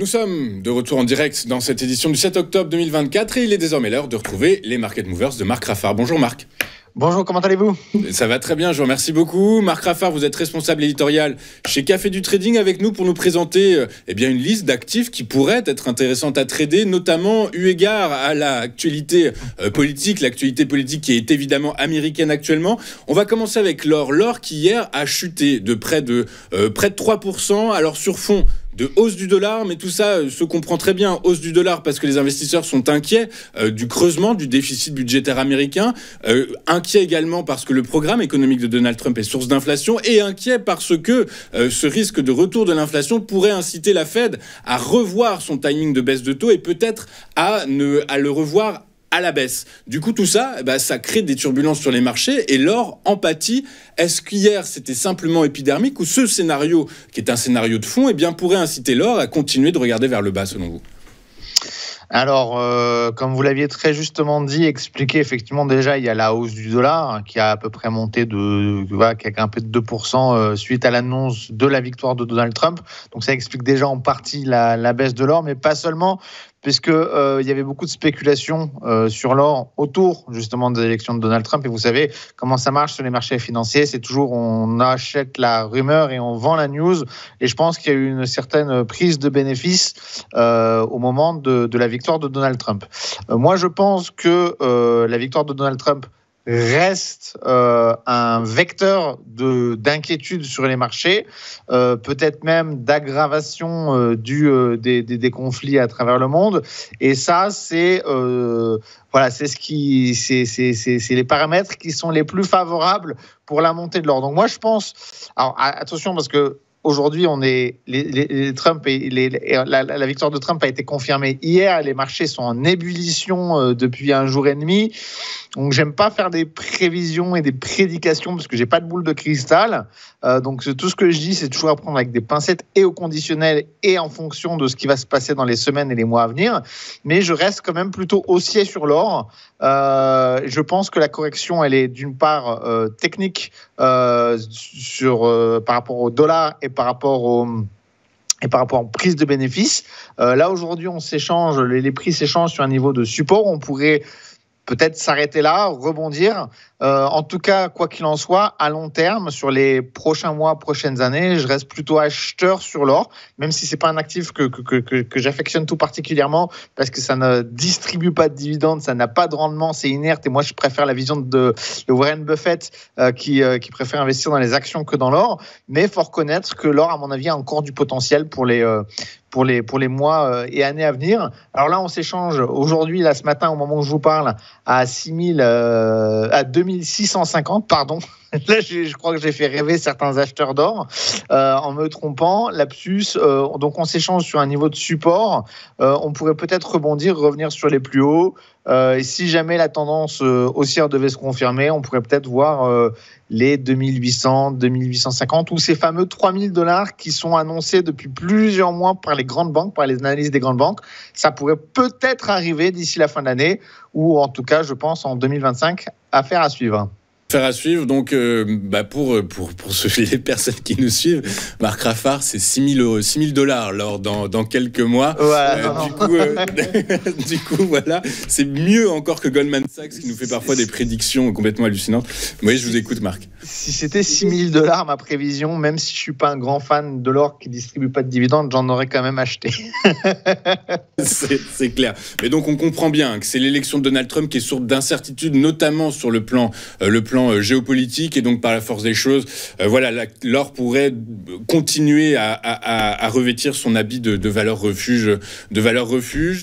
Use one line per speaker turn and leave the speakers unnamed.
Nous sommes de retour en direct dans cette édition du 7 octobre 2024 et il est désormais l'heure de retrouver les Market Movers de Marc Raffard. Bonjour Marc.
Bonjour, comment allez-vous?
Ça va très bien, je vous remercie beaucoup. Marc Raffard, vous êtes responsable éditorial chez Café du Trading avec nous pour nous présenter une liste d'actifs qui pourraient être intéressantes à trader, notamment eu égard à l'actualité politique, l'actualité politique qui est évidemment américaine actuellement. On va commencer avec l'or. L'or qui hier a chuté de près de 3%, alors sur fond de hausse du dollar, mais tout ça se comprend très bien. Hausse du dollar parce que les investisseurs sont inquiets du creusement du déficit budgétaire américain, inquiets également parce que le programme économique de Donald Trump est source d'inflation, et inquiets parce que ce risque de retour de l'inflation pourrait inciter la Fed à revoir son timing de baisse de taux et peut-être à le revoir à la baisse. Du coup, tout ça, ça crée des turbulences sur les marchés et l'or en pâtit. Est-ce qu'hier, c'était simplement épidermique ou ce scénario, qui est un scénario de fond, pourrait inciter l'or à continuer de regarder vers le bas, selon vous ?
Alors, comme vous l'aviez très justement expliqué, effectivement, déjà, il y a la hausse du dollar qui a à peu près monté qui a grimpé de 2% suite à l'annonce de la victoire de Donald Trump. Donc, ça explique déjà en partie la baisse de l'or, mais pas seulement, puisque il y avait beaucoup de spéculation sur l'or autour justement des élections de Donald Trump. Et vous savez comment ça marche sur les marchés financiers, c'est toujours on achète la rumeur et on vend la news. Et je pense qu'il y a eu une certaine prise de bénéfice au moment de la victoire de Donald Trump. Moi, je pense que la victoire de Donald Trump reste un vecteur d'inquiétude sur les marchés, peut-être même d'aggravation des conflits à travers le monde. Et ça, c'est les paramètres qui sont les plus favorables pour la montée de l'or. Donc moi, je pense, alors attention parce que aujourd'hui, la victoire de Trump a été confirmée hier. Les marchés sont en ébullition depuis un jour et demi. Donc, j'aime pas faire des prévisions et des prédications parce que j'ai pas de boule de cristal. Donc, tout ce que je dis, c'est toujours à prendre avec des pincettes et au conditionnel et en fonction de ce qui va se passer dans les semaines et les mois à venir. Mais je reste quand même plutôt haussier sur l'or. Je pense que la correction, elle est d'une part technique par rapport au dollar et par rapport aux prises de bénéfices. Là, aujourd'hui, les prix s'échangent sur un niveau de support. On pourrait peut-être s'arrêter là, rebondir. En tout cas, quoi qu'il en soit, à long terme, sur les prochains mois, prochaines années, je reste plutôt acheteur sur l'or, même si c'est pas un actif que j'affectionne tout particulièrement, parce que ça ne distribue pas de dividendes, ça n'a pas de rendement, c'est inerte. Et moi, je préfère la vision de Warren Buffett, qui préfère investir dans les actions que dans l'or. Mais il faut reconnaître que l'or, à mon avis, a encore du potentiel pour les mois et années à venir. Alors là, on s'échange aujourd'hui, là, ce matin, au moment où je vous parle, à 2650, pardon. Là, je crois que j'ai fait rêver certains acheteurs d'or en me trompant. Lapsus. Donc, on s'échange sur un niveau de support. On pourrait peut-être rebondir, revenir sur les plus hauts. Et si jamais la tendance haussière devait se confirmer, on pourrait peut-être voir les 2800, 2850 ou ces fameux $3000 qui sont annoncés depuis plusieurs mois par les grandes banques, par les analyses des grandes banques. Ça pourrait peut-être arriver d'ici la fin de l'année ou en tout cas, je pense, en 2025, affaire à suivre.
Faire à suivre, donc pour les personnes qui nous suivent, Marc Raffard, c'est 6 000 $, dans quelques mois.
Voilà,
du coup, voilà, c'est mieux encore que Goldman Sachs qui nous fait parfois des prédictions complètement hallucinantes. Oui, je vous écoute, Marc.
Si c'était 6 000 $, ma prévision, même si je suis pas un grand fan de l'or qui distribue pas de dividendes, j'en aurais quand même acheté.
C'est clair. Mais donc, on comprend bien que c'est l'élection de Donald Trump qui est source d'incertitude, notamment sur le plan géopolitique, et donc par la force des choses, l'or pourrait continuer à revêtir son habit de valeur refuge.